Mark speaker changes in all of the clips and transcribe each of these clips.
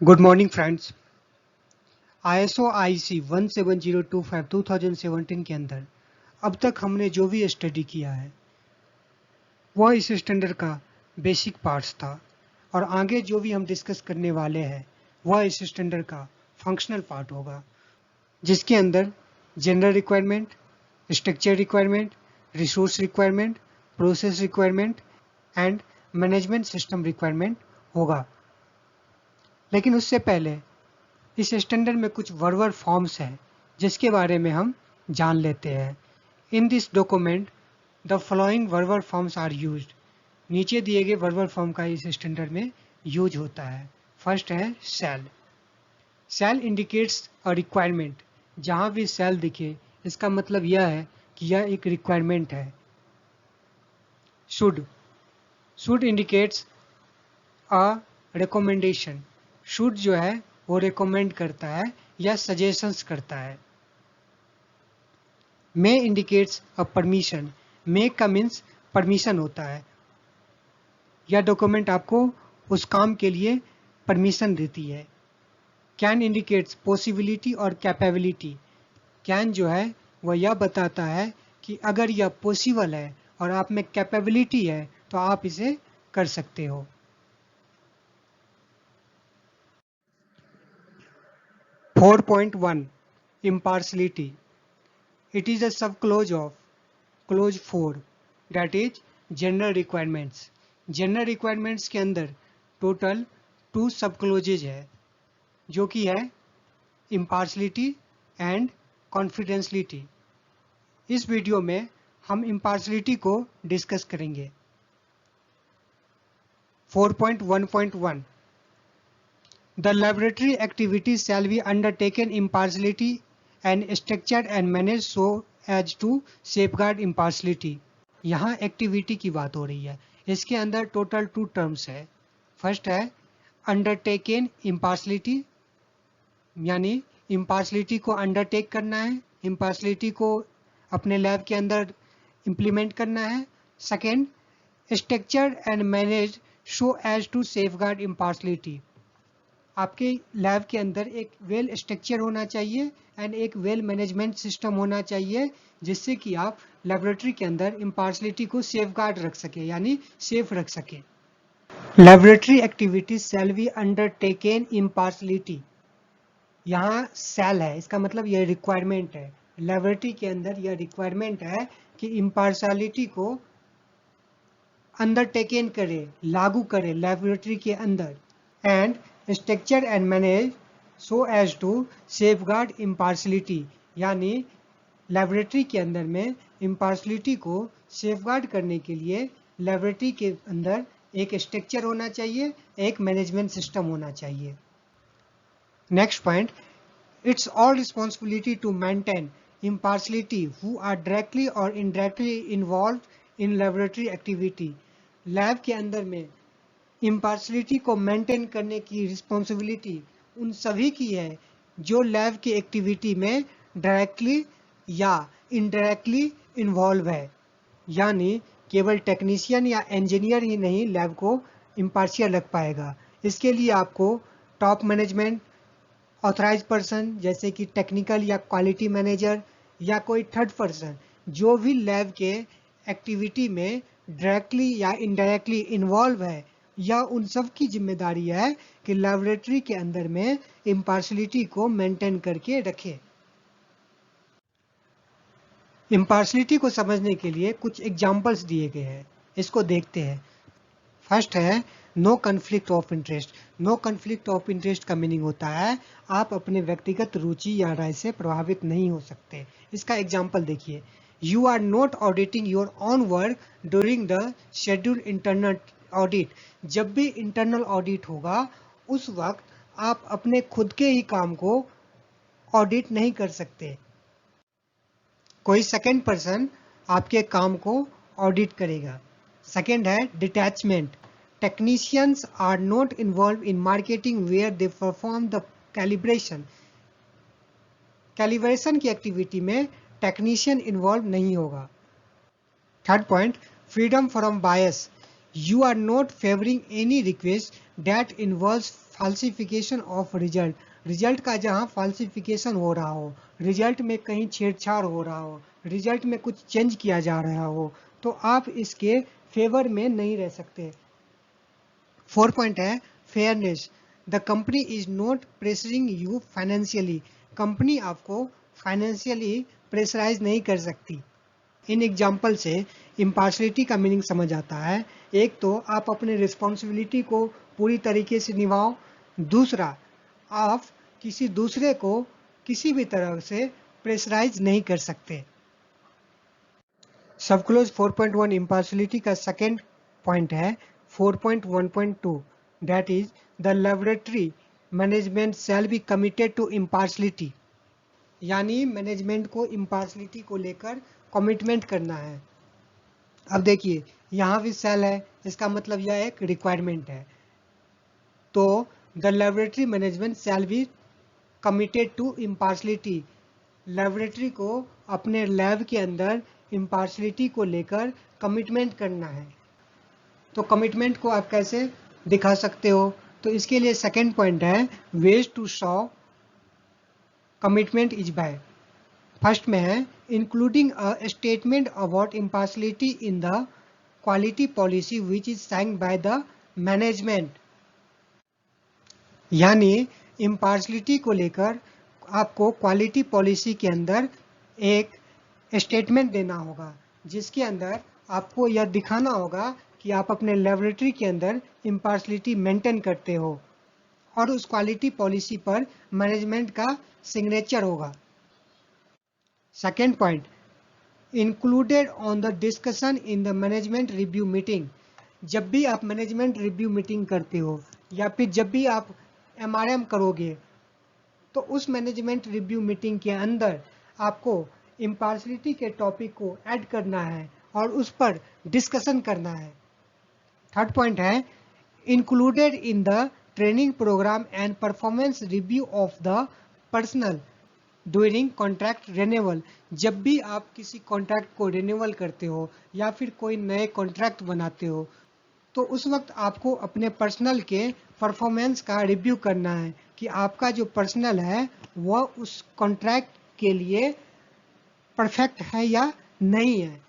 Speaker 1: Good morning friends. ISO IEC 17025 2017 के अंदर अब तक हमने जो भी स्टडी किया है वह इस स्टैंडर्ड का बेसिक पार्ट्स था और आगे जो भी हम डिस्कस करने वाले हैं वह इस स्टैंडर्ड का फंक्शनल पार्ट होगा, जिसके अंदर general requirement, structure requirement, resource requirement, process requirement and management system requirement होगा। लेकिन उससे पहले इस स्टैंडर्ड में कुछ वर्बर फॉर्म्स हैं जिसके बारे में हम जान लेते हैं। In this document the following verbal forms are used. नीचे दिए गए वर्बर फॉर्म का इस स्टैंडर्ड में यूज होता है। फर्स्ट है शैल। शैल इंडिकेट्स अ रिक्वायरमेंट। जहाँ भी शैल दिखे इसका मतलब यह है कि यह एक रिक्वायरमेंट है। Should. Should indicates a recommendation. Should जो है वो रिकमेंड करता है या सजेशंस करता है। मे इंडिकेट्स अ परमिशन। मे का मीन्स परमिशन होता है, यह डॉक्यूमेंट आपको उस काम के लिए परमिशन देती है। कैन इंडिकेट्स पॉसिबिलिटी और कैपेबिलिटी। कैन जो है वह यह बताता है कि अगर यह पॉसिबल है और आप में कैपेबिलिटी है तो आप इसे कर सकते हो। Four point one impartiality. It is a subclause of clause 4 that is general requirements. General requirements के अंदर टोटल 2 सब क्लोजेज है जो कि है इम्पार्शलिटी एंड कॉन्फिडेंशलिटी। इस वीडियो में हम इम्पार्शलिटी को डिस्कस करेंगे। 4.1.1 The laboratory activities shall be undertaken impartiality and structured and managed so as to safeguard impartiality. यहाँ एक्टिविटी की बात हो रही है। इसके अंदर टोटल 2 टर्म्स है। फर्स्ट है अंडरटेकन इम्पार्शलिटी, यानी इम्पार्शलिटी को अंडरटेक करना है, इम्पार्शलिटी को अपने लैब के अंदर इम्प्लीमेंट करना है। Second, structured and manage so as to safeguard impartiality. आपके लैब के अंदर एक वेल स्ट्रक्चर होना चाहिए एंड एक वेल मैनेजमेंट सिस्टम होना चाहिए जिससे कि आप लेबोरेटरी के अंदर इम्पार्शलिटी को सेफगार्ड रख सके, यानी सेफ रख सके। Laboratory activities shall be undertaken impartiality. यहाँ शैल है, इसका मतलब यह रिक्वायरमेंट है। लेबोरेटरी के अंदर यह रिक्वायरमेंट है कि इम्पार्शलिटी को अंडरटेकन करे, लागू करे लेबोरेटरी के अंदर, and structure and manage so as to safeguard impartiality, यानी लेबोरेटरी के अंदर में इम्पार्शलिटी को सेफगार्ड करने के लिए लेबोरेटरी के अंदर एक स्ट्रक्चर होना चाहिए, एक मैनेजमेंट सिस्टम होना चाहिए। Next point, it's all responsibility to maintain impartiality who are directly or indirectly involved in laboratory activity. Lab के अंदर में इम्पार्शलिटी को मेंटेन करने की रिस्पॉन्सिबिलिटी उन सभी की है जो लैब की एक्टिविटी में डायरेक्टली या इनडायरेक्टली इन्वॉल्व है। यानी केवल टेक्नीशियन या इंजीनियर ही नहीं लैब को इम्पार्शियल रख पाएगा। इसके लिए आपको टॉप मैनेजमेंट, ऑथराइज पर्सन जैसे कि टेक्निकल या क्वालिटी मैनेजर या कोई थर्ड पर्सन जो भी लैब के एक्टिविटी में डायरेक्टली या इनडायरेक्टली इन्वॉल्व है, या उन सब की जिम्मेदारी है कि लेबोरेटरी के अंदर में इम्पार्शलिटी को मेंटेन करके रखे। इम्पार्शलिटी को समझने के लिए कुछ एग्जाम्पल्स दिए गए हैं, इसको देखते हैं। फर्स्ट है no conflict of interest. No conflict of interest का मीनिंग होता है आप अपने व्यक्तिगत रुचि या राय से प्रभावित नहीं हो सकते। इसका एग्जाम्पल देखिए, you are not auditing your own work during the schedule internal audit. जब भी इंटरनल ऑडिट होगा उस वक्त आप अपने खुद के ही काम को ऑडिट नहीं कर सकते, कोई सेकेंड पर्सन आपके काम को ऑडिट करेगा। सेकेंड है detachment. Technicians are not involve in marketing where they perform the calibration. Calibration की एक्टिविटी में टेक्नीशियन इन्वॉल्व नहीं होगा। Third point, freedom from bias. You are not favoring any request that involves falsification of result. Result का जहां फाल्सिफिकेशन हो रहा हो, result में कहीं छेड़छाड़ हो रहा हो, रिजल्ट में कुछ चेंज किया जा रहा हो, तो आप इसके फेवर में नहीं रह सकते। 4 पॉइंट है fairness. The company is not pressuring you financially. Company आपको फाइनेंशियली प्रेशराइज नहीं कर सकती। इन एग्जाम्पल से इम्पार्शलिटी का मीनिंग समझ आता है। एक तो आप अपने रिस्पॉन्सिबिलिटी को पूरी तरीके से निभाओ, दूसरा आप किसी दूसरे को किसी भी तरह से प्रेशराइज नहीं कर सकते। सबक्लोज 4.1 इम्पार्शलिटी का सेकेंड पॉइंट है 4.1.2 that is the laboratory management shall be committed to impartiality. यानी मैनेजमेंट को इम्पार्शलिटी को लेकर कमिटमेंट करना है। अब देखिए यहाँ भी सेल है, इसका मतलब यह एक रिक्वायरमेंट है। तो the laboratory management shall be committed to impartiality. Laboratory को अपने लैब के अंदर इम्पार्शलिटी को लेकर कमिटमेंट करना है। तो कमिटमेंट को आप कैसे दिखा सकते हो? तो इसके लिए सेकेंड पॉइंट है ways to show commitment is by. First में है including a statement about impartiality in the quality policy which is signed by the management. यानी इम्पार्शलिटी को लेकर आपको क्वालिटी पॉलिसी के अंदर एक स्टेटमेंट देना होगा, जिसके अंदर आपको यह दिखाना होगा कि आप अपने लेबोरेटरी के अंदर इम्पार्शलिटी मेंटेन करते हो, और उस क्वालिटी पॉलिसी पर मैनेजमेंट का सिग्नेचर होगा। Second point included on the discussion in the management review meeting. जब भी आप मैनेजमेंट रिव्यू मीटिंग करते हो या फिर जब भी आप MRM करोगे, तो उस मैनेजमेंट रिव्यू मीटिंग के अंदर आपको इम्पार्शलिटी के टॉपिक को ऐड करना है और उस पर डिस्कशन करना है। थर्ड पॉइंट है included in the training programme and performance review of the personnel during contract renewal. जब भी आप किसी कॉन्ट्रैक्ट को रिन्यूअल करते हो या फिर कोई नए कॉन्ट्रैक्ट बनाते हो, तो उस वक्त आपको अपने पर्सनल के परफॉर्मेंस का रिव्यू करना है कि आपका जो पर्सनल है वह उस कॉन्ट्रैक्ट के लिए परफेक्ट है या नहीं है,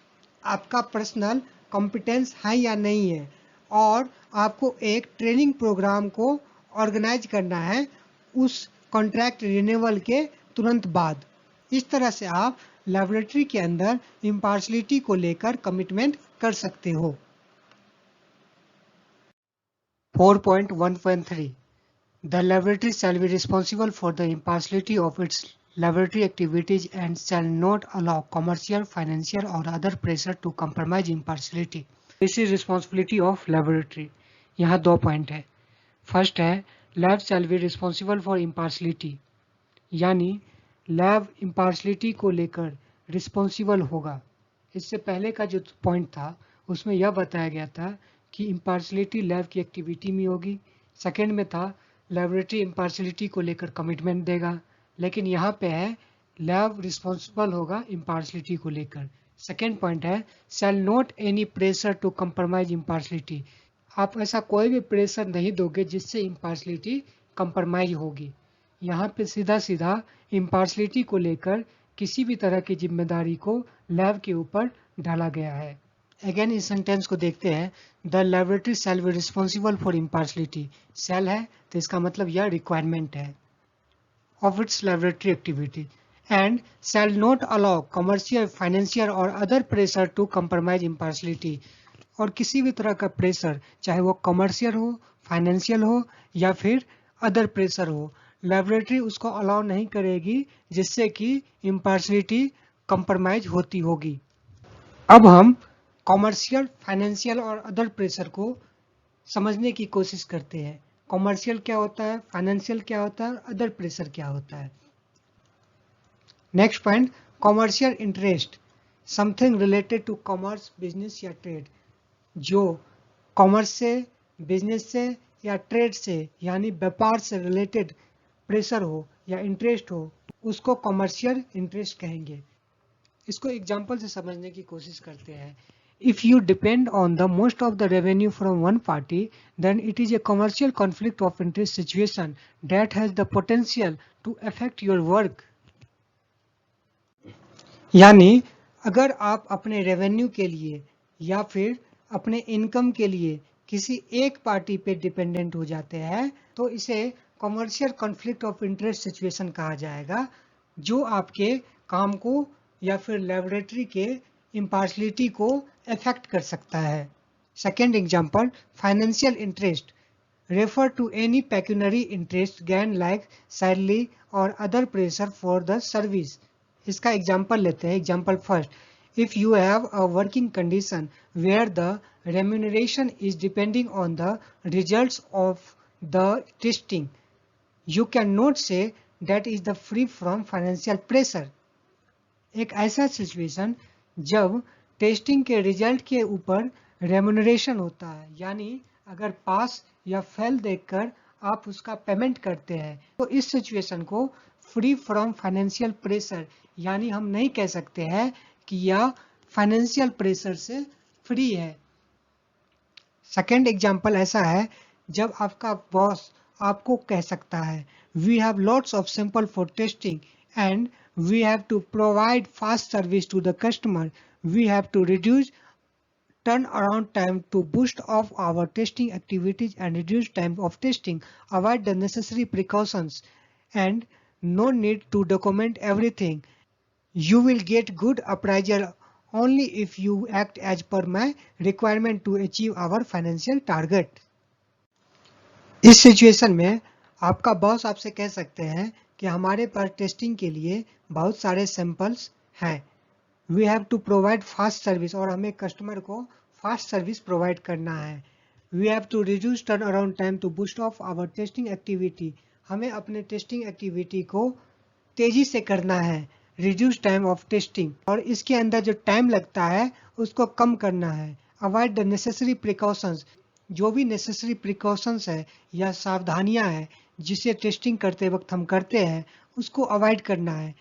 Speaker 1: आपका पर्सनल कॉम्पिटेंस है या नहीं है, और आपको एक ट्रेनिंग प्रोग्राम को ऑर्गेनाइज करना है उस कॉन्ट्रैक्ट रिन्यूअल के तुरंत बाद। इस तरह से आप लेबोरेटरी के अंदर इम्पार्शलिटी को लेकर कमिटमेंट कर सकते हो। 4.1.3 The laboratory shall be responsible for the impartiality of its laboratory activities and shall not allow commercial, financial or other pressure to compromise impartiality. This is responsibility of laboratory. यहाँ 2 point है। First है lab shall be responsible for impartiality, यानी lab impartiality को लेकर responsible होगा। इससे पहले का जो पॉइंट था उसमें यह बताया गया था कि इम्पार्शलिटी लैब की एक्टिविटी में होगी। सेकेंड में था लेबोरेटरी इम्पार्शलिटी को लेकर कमिटमेंट देगा, लेकिन यहाँ पे है लैब रिस्पॉन्सिबल होगा इम्पार्शलिटी को लेकर। सेकेंड पॉइंट है shall not any pressure to compromise impartiality. आप ऐसा कोई भी प्रेशर नहीं दोगे जिससे इम्पार्शलिटी कंप्रोमाइज होगी। यहाँ पे सीधा सीधा इम्पार्शलिटी को लेकर किसी भी तरह की जिम्मेदारी को लैब के ऊपर डाला गया है। अगेन इस सेंटेंस को देखते हैं। The laboratory shall be responsible for impartiality. Shall है तो इसका मतलब यह रिक्वायरमेंट है of its laboratory activity and shall not allow commercial, financial और other pressure to compromise impartiality. और किसी भी तरह का प्रेशर, चाहे वो कमर्शियल हो, फाइनेंशियल हो या फिर अदर प्रेशर हो, लेबोरेटरी उसको अलाउ नहीं करेगी जिससे कि इम्पार्शलिटी कंप्रोमाइज होती होगी। अब हम कॉमर्शियल, फाइनेंशियल और अदर प्रेशर को समझने की कोशिश करते हैं। कॉमर्शियल क्या होता है, फाइनेंशियल क्या होता है, अदर प्रेशर क्या होता है। Next point commercial interest, something related to commerce, business या ट्रेड। जो कॉमर्स से, बिजनेस से या ट्रेड से यानी व्यापार से रिलेटेड प्रेशर हो या इंटरेस्ट हो, उसको कॉमर्शियल इंटरेस्ट कहेंगे। इसको एग्जांपल से समझने की कोशिश करते हैं। If you depend on the most of the revenue from one party, then it is a commercial conflict of interest situation that has the potential to affect your work. यानी अगर आप अपने रेवेन्यू के लिए या फिर अपने इनकम के लिए किसी एक पार्टी पे डिपेंडेंट हो जाते हैं तो इसे commercial conflict of interest situation कहा जाएगा, जो आपके काम को या फिर लेबोरेटरी के इम्पार्शलिटी को अफेक्ट कर सकता है. Second example, financial interest refer to any pecuniary interest gained like salary or other pressure for the service. इसका एग्जाम्पल लेते हैं. Example first, if you have a working condition where the remuneration is depending on the results of the testing, you cannot say that is the free from financial pressure. एक ऐसा situation जब testing के result के ऊपर remuneration होता है, यानी अगर पास या फेल देखकर आप उसका पेमेंट करते हैं, तो इस सिचुएशन को फ्री फ्रॉम फाइनेंशियल प्रेशर, यानी हम नहीं कह सकते हैं कि यह फाइनेंशियल प्रेशर से फ्री है. सेकेंड एग्जाम्पल ऐसा है जब आपका बॉस आपको कह सकता है, we have lots of sample for testing and we have to provide fast service to the customer. We have to reduce turnaround time to boost off our testing activities and reduce time of testing, avoid the necessary precautions, and no need to document everything. You will get good appraisal only if you act as per my requirement to achieve our financial target. इस situation में आपका boss आपसे कह सकते हैं कि हमारे पास testing के लिए बहुत सारे सैंपल्स हैं. We have to provide fast service, और हमें कस्टमर को फास्ट सर्विस प्रोवाइड करना है. We have to reduce turnaround time to boost of our testing activity, हमें अपने टेस्टिंग एक्टिविटी को तेजी से करना है. रिड्यूस टाइम ऑफ टेस्टिंग, और इसके अंदर जो टाइम लगता है उसको कम करना है. अवॉइड द नेसेसरी प्रिकॉशंस, जो भी नेसेसरी प्रिकॉशंस है या सावधानियां हैं जिसे टेस्टिंग करते वक्त हम करते हैं उसको अवॉइड करना है.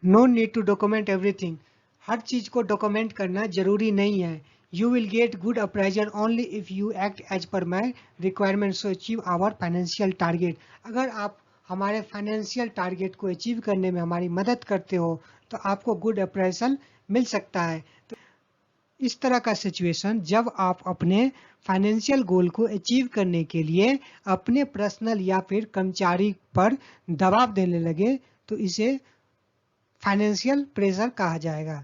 Speaker 1: No need to document everything, हर चीज को डॉक्यूमेंट करना जरूरी नहीं है. You will get good appraisal only if you act as per my requirement to achieve our financial target. अगर आप हमारे फाइनेंशियल टारगेट को अचीव करने में हमारी मदद करते हो तो आपको गुड अप्राइजल मिल सकता है. तो इस तरह का सिचुएशन जब आप अपने फाइनेंशियल गोल को अचीव करने के लिए अपने पर्सनल या फिर कर्मचारी पर दबाव देने लगे तो इसे फाइनेंशियल प्रेशर कहा जाएगा.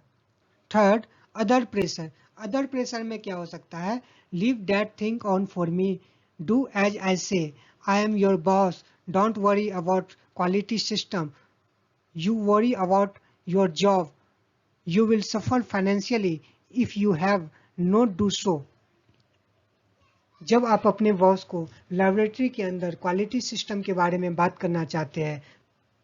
Speaker 1: Third, other pressure. Other pressure में क्या हो सकता है? Leave that thing on for me, do as I say, I am your boss, don't worry about quality system, you worry about your job, you will suffer financially if you have not do so. जब आप अपने boss को laboratory के अंदर quality system के बारे में बात करना चाहते हैं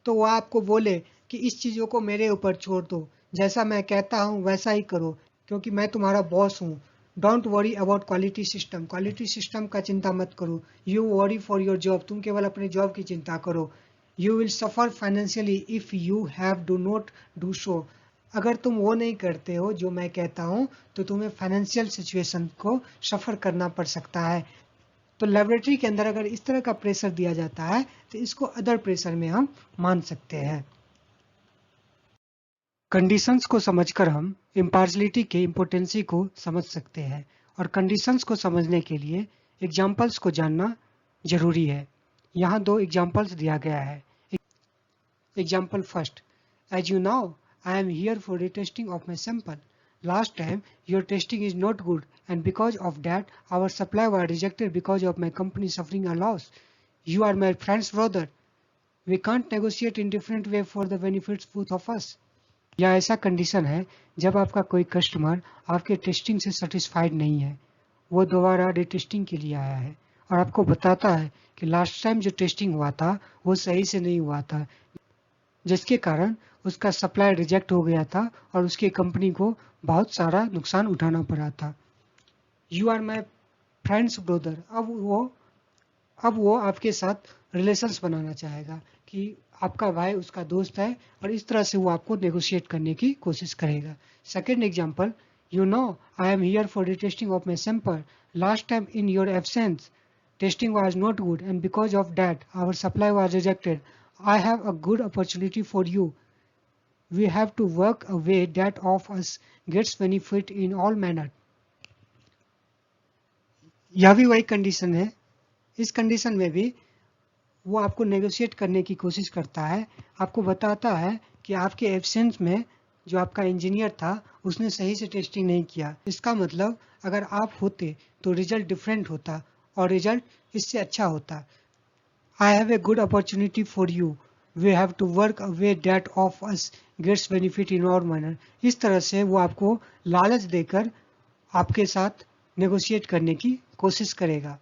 Speaker 1: तो वह आपको बोले कि इस चीज़ों को मेरे ऊपर छोड़ दो, जैसा मैं कहता हूँ वैसा ही करो क्योंकि मैं तुम्हारा बॉस हूँ. Don't worry about quality system, quality system का चिंता मत करो. You worry for your job, तुम केवल अपने जॉब की चिंता करो. You will suffer financially if you have do not do सो, अगर तुम वो नहीं करते हो जो मैं कहता हूँ तो तुम्हें फाइनेंशियल सिचुएशन को सफ़र करना पड़ सकता है. तो लेबोरेटरी के अंदर अगर इस तरह का प्रेशर दिया जाता है तो इसको अदर प्रेशर में हम मान सकते हैं. कंडीशंस को समझकर हम इम्पार्शलिटी के इम्पोर्टेंसी को समझ सकते हैं और कंडीशंस को समझने के लिए एग्जाम्पल्स को जानना जरूरी है. यहाँ दो एग्जाम्पल्स दिया गया है. Example first, as you now I am here for retesting of my sample. Last time your testing is not good and because of that our supply was rejected because of my company suffering a loss. You are my friend's brother. We can't negotiate in different way for the benefits both of us. यह ऐसा condition है जब आपका कोई customer आपके testing से satisfied नहीं है, वो दोबारा रिटेस्टिंग के लिए आया है और आपको बताता है कि लास्ट टाइम जो टेस्टिंग हुआ था वो सही से नहीं हुआ था, जिसके कारण उसका सप्लाई रिजेक्ट हो गया था और उसकी कंपनी को बहुत सारा नुकसान उठाना पड़ा था. You are my friends brother, अब वो आपके साथ रिलेशंस बनाना चाहेगा कि आपका भाई उसका दोस्त है और इस तरह से वो आपको नेगोशिएट करने की कोशिश करेगा. Second example, You know, I am here for the testing of my sample. Last time in your absence, testing was not good and because of that, our supply was rejected. I have a good opportunity for you. We have to work a way that of us gets benefit in all manner. यह भी वही condition है. इस condition में भी वो आपको negotiate करने की कोशिश करता है. आपको बताता है कि आपके एब्सेंस में जो आपका इंजीनियर था उसने सही से टेस्टिंग नहीं किया. इसका मतलब अगर आप होते तो रिजल्ट डिफरेंट होता और रिजल्ट इससे अच्छा होता. I have a good opportunity for you. We have to work a way that of us gets benefit in our manner. इस तरह से वो आपको लालच देकर आपके साथ नेगोशिएट करने की कोशिश करेगा.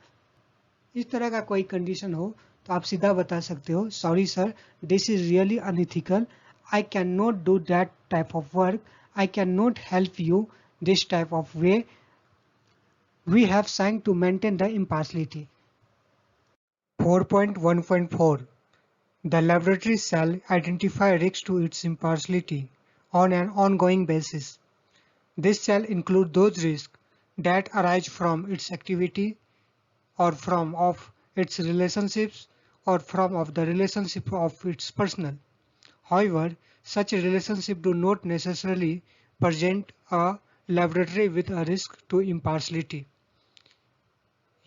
Speaker 1: इस तरह का कोई कंडीशन हो तो आप सीधा बता सकते हो, sorry sir, this is really unethical. I can not do that type of work. I can not help you this type of way. We have sign to maintain the impartiality. 4.1.4 The laboratory shall identify risks to its impartiality on an ongoing basis. This shall include those risks that arise from its activity or from of its relationships or from of the relationship of its personnel. However, such relationships do not necessarily present a laboratory with a risk to impartiality.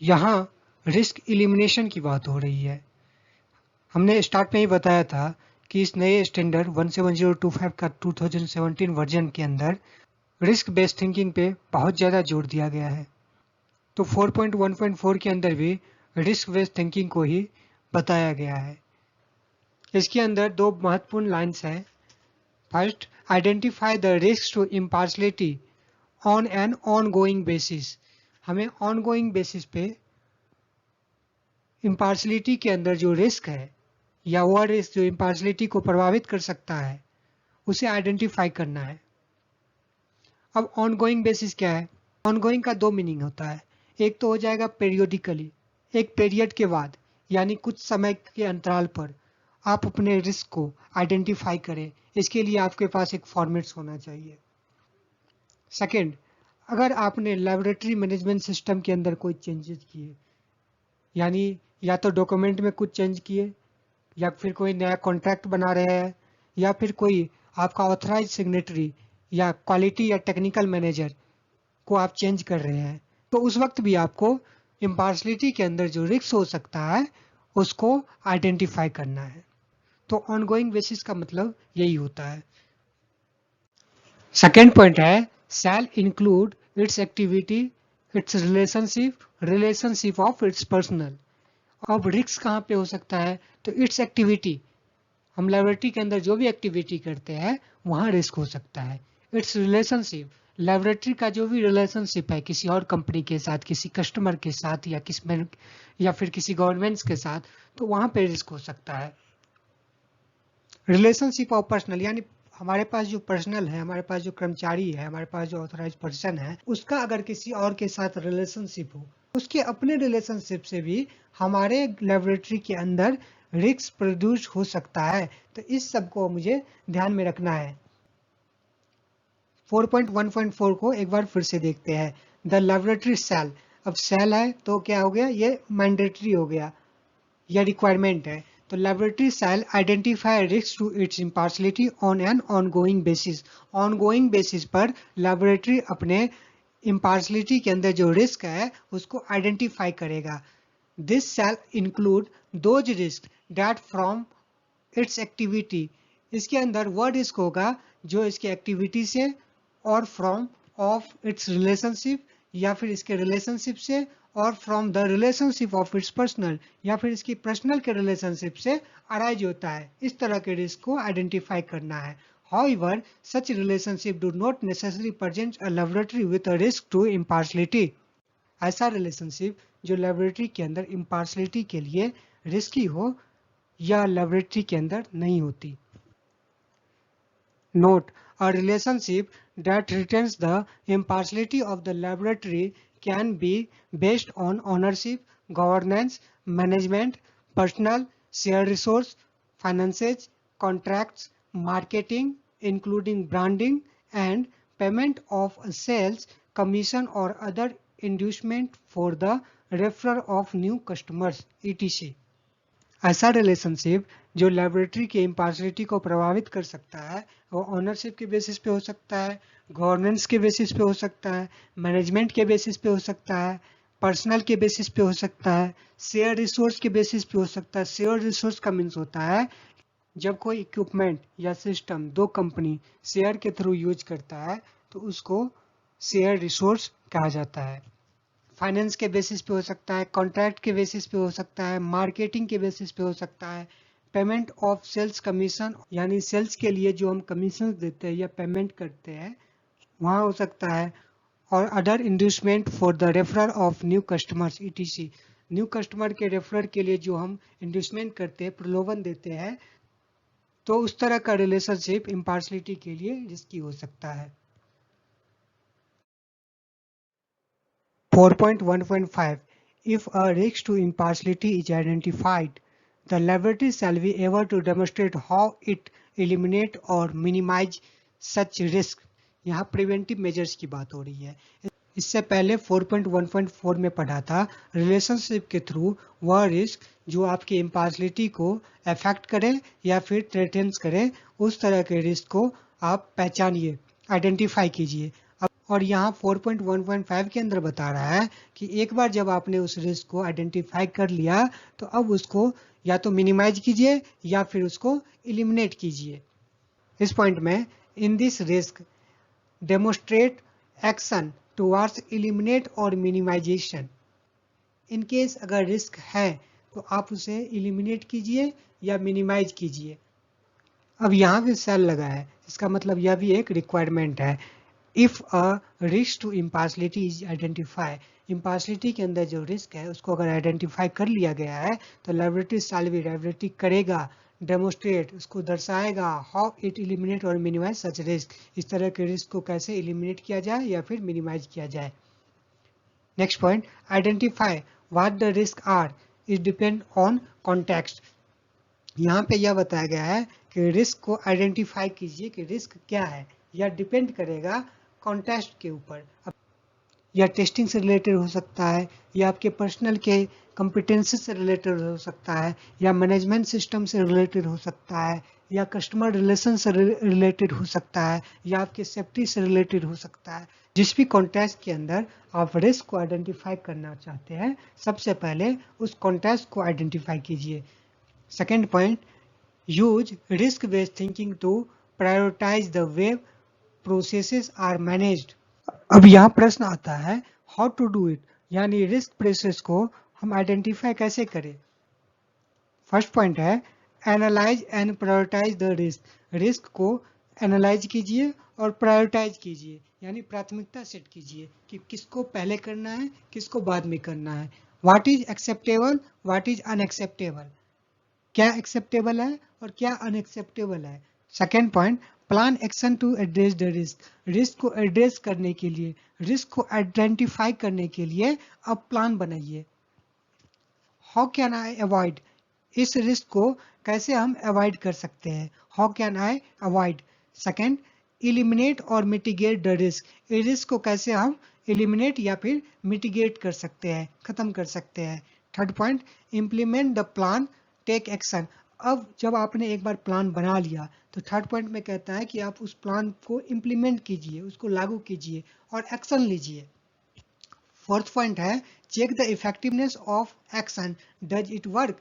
Speaker 1: यहाँ risk elimination की बात हो रही है. हमने start में ही बताया था कि इस नए स्टैंडर्ड 17025 का 2017 वर्जन के अंदर रिस्क बेस्ड थिंकिंग पे बहुत ज़्यादा जोर दिया गया है. तो 4.1.4 के अंदर भी रिस्क बेस्ड थिंकिंग को ही बताया गया है. इसके अंदर दो महत्वपूर्ण लाइंस हैं. First, identify the risk to impartiality on an ongoing basis. हमें ऑनगोइंग बेसिस पे इम्पार्शलिटी के अंदर जो रिस्क है या वह रिस्क जो इम्पार्शलिटी को प्रभावित कर सकता है उसे आइडेंटिफाई करना है. अब ऑनगोइंग बेसिस क्या है? ऑनगोइंग का दो मीनिंग होता है. एक तो हो जाएगा पेरियोडिकली, एक पीरियड के बाद यानी कुछ समय के अंतराल पर आप अपने रिस्क को आइडेंटिफाई करें. इसके लिए आपके पास एक फॉर्मेट्स होना चाहिए. सेकेंड, अगर आपने लेबोरेटरी मैनेजमेंट सिस्टम के अंदर कोई चेंजेस किए, यानी या तो डॉक्यूमेंट में कुछ चेंज किए या फिर कोई नया कॉन्ट्रैक्ट बना रहे हैं या फिर कोई आपका ऑथराइज सिग्नेटरी या क्वालिटी या टेक्निकल मैनेजर को आप चेंज कर रहे हैं, तो उस वक्त भी आपको इम्पार्शलिटी के अंदर जो रिस्क हो सकता है उसको आइडेंटिफाई करना है. तो ऑनगोइंग बेसिस का मतलब यही होता है. सेकेंड पॉइंट है shall include it's activity, it's relationship of its personal. अब रिस्क कहाँ पे हो सकता है? तो इट्स एक्टिविटी, हम लेबोरेटरी के अंदर जो भी एक्टिविटी करते हैं वहाँ रिस्क हो सकता है. इट्स रिलेशनशिप, लेबोरेटरी का जो भी रिलेशनशिप है किसी और कंपनी के साथ, किसी कस्टमर के साथ या फिर किसी गवर्नमेंट्स के साथ, तो वहाँ पे रिस्क हो सकता है. रिलेशनशिप ऑफ पर्सनल यानी हमारे पास जो पर्सनल है, हमारे पास जो कर्मचारी है, हमारे पास जो ऑथराइज पर्सन है, उसका अगर किसी और के साथ रिलेशनशिप हो, उसके अपने रिलेशनशिप से भी हमारे लेबोरेटरी के अंदर रिस्क प्रोड्यूस हो सकता है. तो इस सब को मुझे ध्यान में रखना है. 4.1.4 को एक बार फिर से देखते हैं. द लेबोरेटरी सेल, अब सेल है तो क्या हो गया, ये मैंडेटरी हो गया, यह रिक्वायरमेंट है. तो laboratory shall identify risk to its impartiality on an ongoing basis. Ongoing basis पर लेबोरेटरी अपने इम्पार्शलिटी के अंदर जो रिस्क है उसको आइडेंटिफाई करेगा. This shall include those risk that from its activity. इसके अंदर वह रिस्क होगा जो इसके एक्टिविटी से और फ्रॉम ऑफ इट्स रिलेशनशिप या फिर इसके रिलेशनशिप से और from the relationship of its personal या फिर इसकी पर्सनल के रिलेशनशिप से अराइज होता है. इस तरह के रिस्क को आइडेंटिफाई करना है. However, such relationship do not necessarily present a laboratory with a risk to impartiality. ऐसा रिलेशनशिप जो लेबोरेटरी के अंदर इम्पार्शलिटी के लिए रिस्की हो या लेबोरेटरी के अंदर नहीं होती. Note, a relationship that retains the impartiality of the laboratory can be based on ownership, governance, management, personal, shared resource, finances, contracts, marketing, including branding and payment of sales commission और other inducement for the referral of new customers etc। ऐसा relationship जो laboratory के impartiality को प्रभावित कर सकता है वो ऑनरशिप के बेसिस पे हो सकता है, गवर्नेंस के बेसिस पे हो सकता है, मैनेजमेंट के बेसिस पे हो सकता है, पर्सनल के बेसिस पे हो सकता है, शेयर रिसोर्स के बेसिस पे हो सकता है। शेयर रिसोर्स का मीन्स होता है जब कोई इक्विपमेंट या सिस्टम दो कंपनी शेयर के थ्रू यूज करता है तो उसको शेयर रिसोर्स कहा जाता है। फाइनेंस के बेसिस पे हो सकता है, कॉन्ट्रैक्ट के बेसिस पे हो सकता है, मार्केटिंग के बेसिस पे हो सकता है, पेमेंट ऑफ सेल्स कमीशन यानी सेल्स के लिए जो हम कमीशन देते हैं या पेमेंट करते हैं वहाँ हो सकता है, और other inducement for the referral of new customers etc। New customer के रेफरल के लिए जो हम इंड्यूसमेंट करते हैं, प्रलोभन देते हैं, तो उस तरह का रिलेशनशिप इम्पार्शलिटी के लिए रिस्की हो सकता है। 4.1.5 If a risk to impartiality is identified, the laboratory shall be able to demonstrate how it eliminate or minimize such risk। यहाँ प्रिवेंटिव मेजर्स की बात हो रही है। इससे पहले 4.1.4 में पढ़ा था रिलेशनशिप के थ्रू वह रिस्क जो आपकी इम्पार्शलिटी को अफेक्ट करे या फिर थ्रेटन्स करे, उस तरह के रिस्क को आप पहचानिए, आइडेंटिफाई कीजिए। और यहाँ 4.1.5 के अंदर बता रहा है कि एक बार जब आपने उस रिस्क को आइडेंटिफाई कर लिया तो अब उसको या तो मिनिमाइज कीजिए या फिर उसको एलिमिनेट कीजिए। इस पॉइंट में in this risk demonstrate action towards eliminate और मिनिमाइजेशन। इन केस अगर रिस्क है तो आप उसे एलिमिनेट कीजिए या मिनिमाइज कीजिए। अब यहाँ भी सेल लगा है, इसका मतलब यह भी एक रिक्वायरमेंट है। If a risk to impartiality is identified, impartiality के अंदर जो रिस्क है उसको अगर आइडेंटिफाई कर लिया गया है तो लेबोरेटरी साल्वी लेबोरेटरी करेगा, डेमोस्ट्रेट उसको दर्शाएगा, हाउ इट एलिमिनेट और मिनिमाइज सच रिस्क, इस तरह के रिस्क को कैसे एलिमिनेट किया जाए या फिर मिनिमाइज किया जाए। Next point, identify what the risk are is depend on context. यहाँ पे यह बताया गया है कि रिस्क को आइडेंटिफाई कीजिए कि रिस्क क्या है, यह डिपेंड करेगा कॉन्टेक्स्ट के ऊपर। या टेस्टिंग से रिलेटेड हो सकता है, या आपके पर्सनल के कॉम्पिटेंसी से रिलेटेड हो सकता है, या मैनेजमेंट सिस्टम से रिलेटेड हो सकता है, या कस्टमर रिलेशन से रिलेटेड हो सकता है, या आपके सेफ्टी से रिलेटेड हो सकता है। जिस भी कॉन्टेक्स्ट के अंदर आप रिस्क को आइडेंटिफाई करना चाहते हैं सबसे पहले उस कॉन्टेक्स्ट को आइडेंटिफाई कीजिए। Second point, use risk based thinking to prioritise the way processes are managed. अब यहाँ प्रश्न आता है हाउ टू डू इट, यानी रिस्क प्रोसेस को हम आइडेंटिफाई कैसे करें। फर्स्ट पॉइंट है analyse and prioritise the risk. Risk को एनालाइज कीजिए और प्रायोरिटाइज कीजिए, यानी प्राथमिकता सेट कीजिए कि किसको पहले करना है, किसको बाद में करना है। What is acceptable, what is unacceptable, क्या एक्सेप्टेबल है और क्या अनएक्सेप्टेबल है। Second point, plan action to address the risk. Risk को एड्रेस करने के लिए, रिस्क को आइडेंटिफाई करने के लिए अब प्लान बनाइए। हाउ कैन आई अवॉइड, इस रिस्क को कैसे हम अवॉइड कर सकते हैं, how can I avoid. Second, eliminate और मिटिगेट द रिस्क, इस रिस्क को कैसे हम एलिमिनेट या फिर मिटिगेट कर सकते हैं, खत्म कर सकते हैं। Third point, implement the plan take action. अब जब आपने एक बार प्लान बना लिया तो थर्ड पॉइंट में कहता है कि आप उस प्लान को इम्प्लीमेंट कीजिए, उसको लागू कीजिए और एक्शन लीजिए। फोर्थ पॉइंट है check the effectiveness of action, does it work.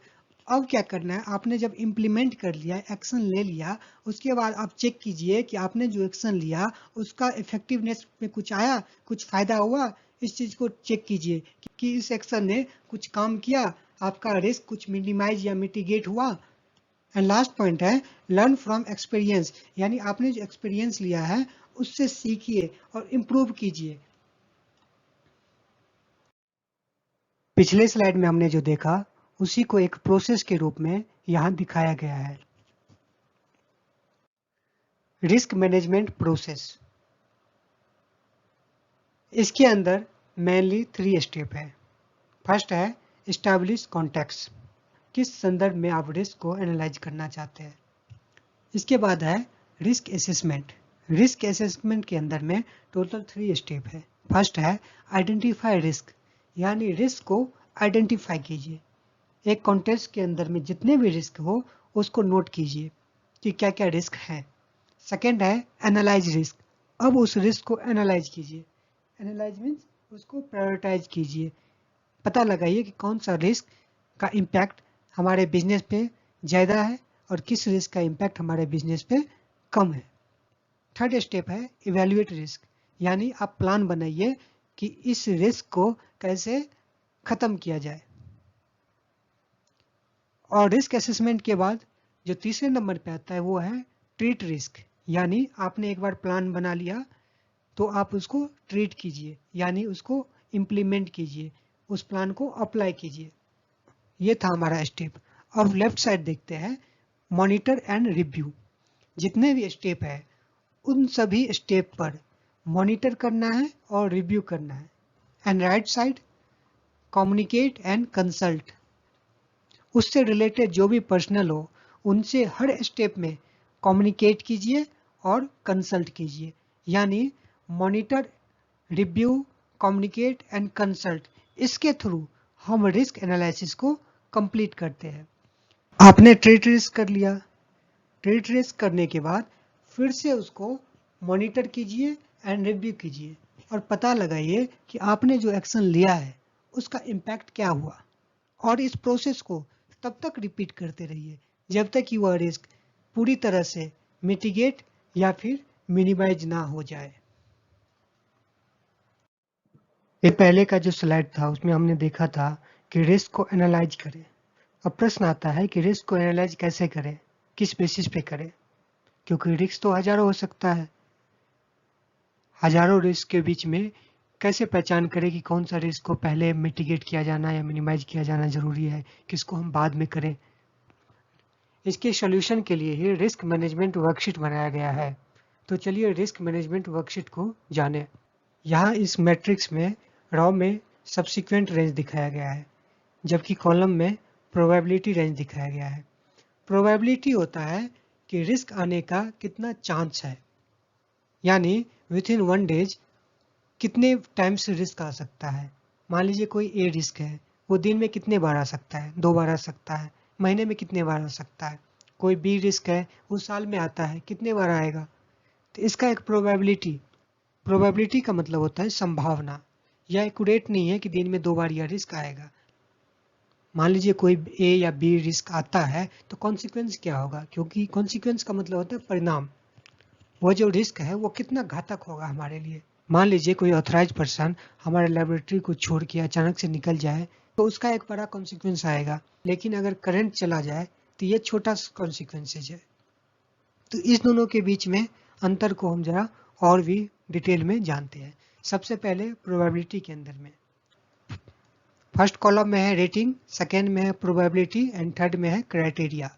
Speaker 1: अब क्या करना है, आपने जब इम्प्लीमेंट कर लिया, एक्शन ले लिया, उसके बाद आप चेक कीजिए कि आपने जो एक्शन लिया उसका इफेक्टिवनेस में कुछ आया, कुछ फायदा हुआ। इस चीज को चेक कीजिए कि इस एक्शन ने कुछ काम किया, आपका रिस्क कुछ मिनिमाइज या मिटिगेट हुआ। एंड लास्ट पॉइंट है लर्न फ्रॉम एक्सपीरियंस, यानी आपने जो एक्सपीरियंस लिया है उससे सीखिए और इम्प्रूव कीजिए। पिछले स्लाइड में हमने जो देखा उसी को एक प्रोसेस के रूप में यहाँ दिखाया गया है। रिस्क मैनेजमेंट प्रोसेस, इसके अंदर मेनली 3 स्टेप है। फर्स्ट है एस्टैब्लिश कॉन्टेक्स्ट, किस संदर्भ में आप रिस्क को एनालाइज करना चाहते हैं। इसके बाद है रिस्क असेसमेंट, रिस्क असेसमेंट के अंदर में टोटल 3 स्टेप है। फर्स्ट है आइडेंटिफाई रिस्क, यानी रिस्क को आइडेंटिफाई कीजिए। एक कॉन्टेक्स्ट के अंदर में जितने भी रिस्क हो उसको नोट कीजिए कि क्या क्या रिस्क है। सेकेंड है एनालाइज रिस्क, अब उस रिस्क को एनालाइज कीजिए। एनालाइज मीन्स उसको प्रायोरिटाइज कीजिए, पता लगाइए कि कौन सा रिस्क का इम्पैक्ट हमारे बिजनेस पे ज़्यादा है और किस रिस्क का इम्पैक्ट हमारे बिजनेस पे कम है। थर्ड स्टेप है इवैल्यूएट रिस्क, यानी आप प्लान बनाइए कि इस रिस्क को कैसे ख़त्म किया जाए। और रिस्क असेसमेंट के बाद जो तीसरे नंबर पे आता है वो है ट्रीट रिस्क, यानी आपने एक बार प्लान बना लिया तो आप उसको ट्रीट कीजिए, यानी उसको इम्प्लीमेंट कीजिए, उस प्लान को अप्लाई कीजिए। ये था हमारा स्टेप। अब लेफ्ट साइड देखते हैं मॉनिटर एंड रिव्यू। जितने भी स्टेप है उन सभी स्टेप पर मॉनिटर करना है और रिव्यू करना है। And right side communicate and consult, उससे रिलेटेड जो भी पर्सनल हो उनसे हर स्टेप में कम्युनिकेट कीजिए और कंसल्ट कीजिए। यानी monitor, review, communicate and consult, इसके थ्रू हम रिस्क एनालिसिस को कंप्लीट करते हैं। आपने ट्रेड रिस्क कर लिया, ट्रेड रिस्क करने के बाद फिर से उसको मॉनिटर कीजिए एंड रिव्यू कीजिए और पता लगाइए कि आपने जो एक्शन लिया है उसका इम्पैक्ट क्या हुआ। और इस प्रोसेस को तब तक रिपीट करते रहिए जब तक कि वह रिस्क पूरी तरह से मिटिगेट या फिर मिनिमाइज ना हो जाए। ये पहले का जो स्लाइड था उसमें हमने देखा था कि रिस्क को एनालाइज करें। अब प्रश्न आता है कि रिस्क को एनालाइज कैसे करें, किस बेसिस पे करें, क्योंकि रिस्क तो हजारों हो सकता है। हजारों रिस्क के बीच में कैसे पहचान करें कि कौन सा रिस्क को पहले मिटिगेट किया जाना या मिनिमाइज किया जाना जरूरी है, किसको हम बाद में करें। इसके सॉल्यूशन के लिए ही रिस्क मैनेजमेंट वर्कशीट बनाया गया है। तो चलिए रिस्क मैनेजमेंट वर्कशीट को जानें। यहाँ इस मैट्रिक्स में रॉ में सब्सिक्वेंट रेंज दिखाया गया है, जबकि कॉलम में प्रोबेबिलिटी रेंज दिखाया गया है। प्रोबेबिलिटी होता है कि रिस्क आने का कितना चांस है, यानी विद इन 1 डेज कितने टाइम्स रिस्क आ सकता है। मान लीजिए कोई ए रिस्क है, वो दिन में कितने बार आ सकता है, 2 बार आ सकता है, महीने में कितने बार आ सकता है। कोई बी रिस्क है, वो साल में आता है, कितने बार आएगा। तो इसका एक प्रोबेबिलिटी का मतलब होता है संभावना। यह एक्यूरेट नहीं है कि दिन में 2 बार यह रिस्क आएगा। मान लीजिए कोई ए या बी रिस्क आता है तो कॉन्सिक्वेंस क्या होगा, क्योंकि कॉन्सिक्वेंस का मतलब होता है परिणाम। वो जो रिस्क है वो कितना घातक होगा हमारे लिए। मान लीजिए कोई ऑथराइज पर्सन हमारे लेबोरेटरी को छोड़ के अचानक से निकल जाए तो उसका एक बड़ा कॉन्सिक्वेंस आएगा, लेकिन अगर करंट चला जाए तो ये छोटा कॉन्सिक्वेंसेज है। तो इस दोनों के बीच में अंतर को हम जरा और भी डिटेल में जानते हैं। सबसे पहले प्रोबेबिलिटी के अंदर में फर्स्ट कॉलम में है रेटिंग, सेकेंड में है प्रोबेबिलिटी एंड थर्ड में है क्राइटेरिया।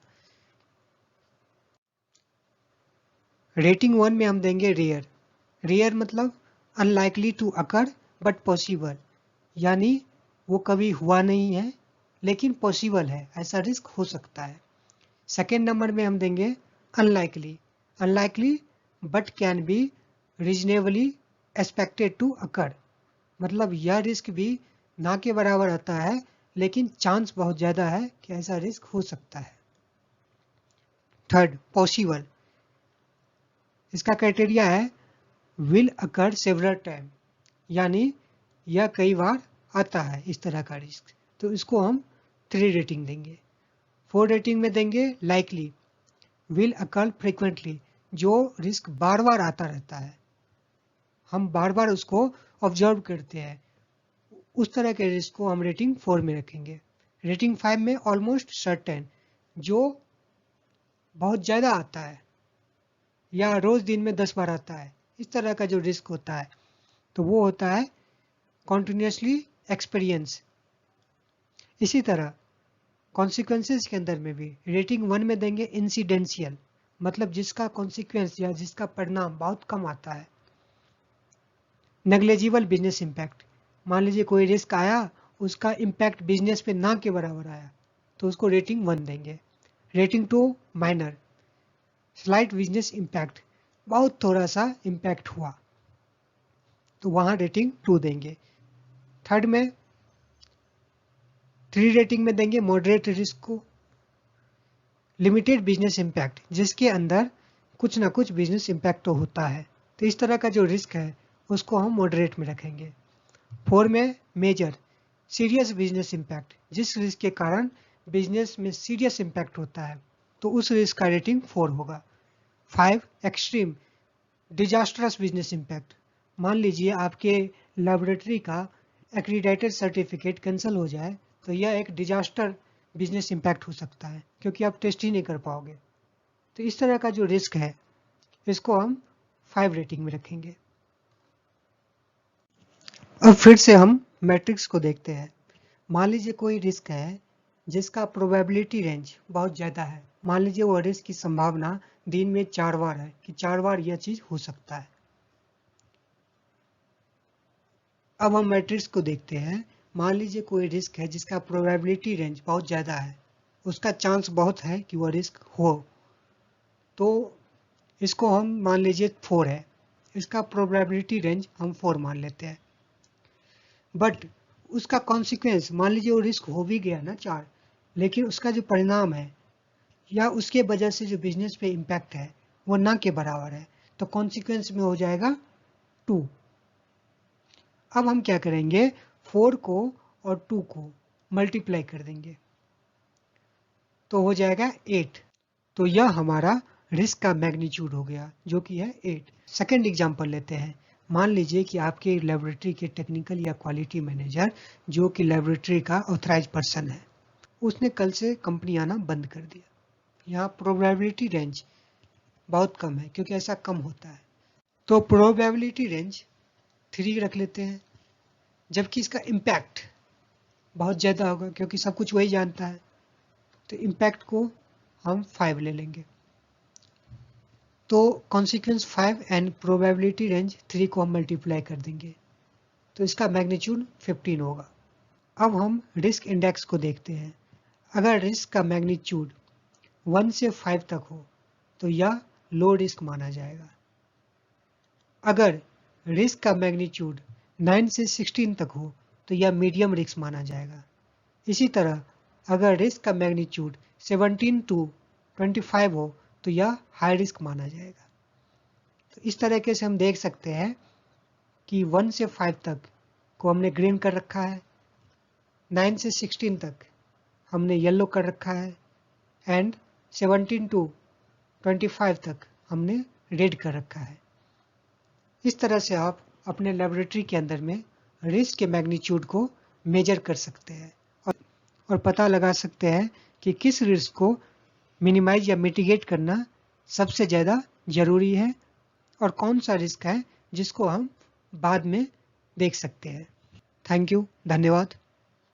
Speaker 1: रेटिंग 1 में हम देंगे रेयर। रेयर मतलब unlikely to occur but possible, यानी वो कभी हुआ नहीं है लेकिन पॉसिबल है, ऐसा रिस्क हो सकता है। सेकेंड नंबर में हम देंगे unlikely. Unlikely but can be reasonably expected to occur, मतलब यह रिस्क भी ना के बराबर आता है लेकिन चांस बहुत ज़्यादा है कि ऐसा रिस्क हो सकता है। थर्ड पॉसिबल, इसका क्राइटेरिया है विल अकर सेवरल टाइम, यानी यह कई बार आता है इस तरह का रिस्क, तो इसको हम 3 रेटिंग देंगे। 4 रेटिंग में देंगे लाइकली, विल अकर फ्रिक्वेंटली, जो रिस्क बार बार आता रहता है, हम बार बार उसको ऑब्जर्व करते हैं, उस तरह के रिस्क को हम रेटिंग 4 में रखेंगे। रेटिंग 5 में ऑलमोस्ट सर्टेन, जो बहुत ज़्यादा आता है या रोज़ दिन में 10 बार आता है, इस तरह का जो रिस्क होता है तो वो होता है कॉन्टिन्यूसली एक्सपीरियंस। इसी तरह कॉन्सिक्वेंसेस के अंदर में भी रेटिंग 1 में देंगे इंसिडेंशियल, मतलब जिसका कॉन्सिक्वेंस या जिसका परिणाम बहुत कम आता है। नेग्लेजिबल बिजनेस इम्पैक्ट, मान लीजिए कोई रिस्क आया, उसका इम्पैक्ट बिजनेस पे ना के बराबर आया तो उसको रेटिंग 1 देंगे। Rating 2 minor, slight business impact, बहुत थोड़ा सा इम्पैक्ट हुआ तो वहाँ रेटिंग 2 देंगे। थर्ड में 3 रेटिंग में देंगे मॉडरेट रिस्क को। लिमिटेड बिजनेस इम्पैक्ट, जिसके अंदर कुछ ना कुछ बिजनेस इम्पैक्ट तो होता है, तो इस तरह का जो रिस्क है उसको हम मॉडरेट में रखेंगे। 4 में मेजर सीरियस बिजनेस इम्पैक्ट, जिस रिस्क के कारण बिजनेस में सीरियस इम्पैक्ट होता है तो उस रिस्क का रेटिंग 4 होगा। 5 एक्सट्रीम डिजास्टरस बिजनेस इम्पैक्ट, मान लीजिए आपके लेबोरेटरी का एक्रीडेटेड सर्टिफिकेट कैंसिल हो जाए तो यह एक डिजास्टर बिजनेस इम्पैक्ट हो सकता है क्योंकि आप टेस्ट ही नहीं कर पाओगे। तो इस तरह का जो रिस्क है इसको हम 5 रेटिंग में रखेंगे। अब फिर से हम मैट्रिक्स को देखते हैं। मान लीजिए कोई रिस्क है जिसका प्रोबेबिलिटी रेंज बहुत ज़्यादा है, मान लीजिए वो रिस्क की संभावना दिन में 4 बार है कि 4 बार यह चीज़ हो सकता है। अब हम मैट्रिक्स को देखते हैं। मान लीजिए कोई रिस्क है जिसका प्रोबेबिलिटी रेंज बहुत ज़्यादा है, उसका चांस बहुत है कि वह रिस्क हो, तो इसको हम मान लीजिए 4 है, इसका प्रोबेबिलिटी रेंज हम 4 मान लेते हैं। बट उसका कॉन्सिक्वेंस, मान लीजिए वो रिस्क हो भी गया ना 4, लेकिन उसका जो परिणाम है या उसके वजह से जो बिजनेस पे इम्पैक्ट है वो ना के बराबर है, तो कॉन्सिक्वेंस में हो जाएगा 2। अब हम क्या करेंगे, 4 को और 2 को मल्टीप्लाई कर देंगे तो हो जाएगा 8। तो यह हमारा रिस्क का मैग्नीट्यूड हो गया जो कि है 8। सेकेंड एग्जांपल लेते हैं। मान लीजिए कि आपके लेबोरेटरी के टेक्निकल या क्वालिटी मैनेजर जो कि लेबोरेटरी का ऑथराइज पर्सन है, उसने कल से कंपनी आना बंद कर दिया। यहाँ प्रोबेबिलिटी रेंज बहुत कम है क्योंकि ऐसा कम होता है, तो प्रोबेबिलिटी रेंज 3 रख लेते हैं, जबकि इसका इम्पैक्ट बहुत ज़्यादा होगा क्योंकि सब कुछ वही जानता है, तो इम्पैक्ट को हम 5 ले लेंगे। तो कॉन्सिक्वेंस 5 एंड प्रोबेबिलिटी रेंज 3 को हम मल्टीप्लाई कर देंगे तो इसका मैग्नीट्यूड 15 होगा। अब हम रिस्क इंडेक्स को देखते हैं। अगर रिस्क का मैग्नीट्यूड 1 से 5 तक हो तो यह लो रिस्क माना जाएगा। अगर रिस्क का मैग्नीट्यूड 9 से 16 तक हो तो यह मीडियम रिस्क माना जाएगा। इसी तरह अगर रिस्क का मैग्नीट्यूड 17 टू 25 हो तो यह हाई रिस्क माना जाएगा। तो इस तरीके से हम देख सकते हैं कि 1 से 5 तक को हमने ग्रीन कर रखा है, 9 से 16 तक हमने येलो कर रखा है एंड 17 टू 25 तक हमने रेड कर रखा है। इस तरह से आप अपने लेबोरेटरी के अंदर में रिस्क के मैग्नीट्यूड को मेजर कर सकते हैं और पता लगा सकते हैं कि किस रिस्क को मिनिमाइज या मिटिगेट करना सबसे ज़्यादा ज़रूरी है और कौन सा रिस्क है जिसको हम बाद में देख सकते हैं। थैंक यू, धन्यवाद।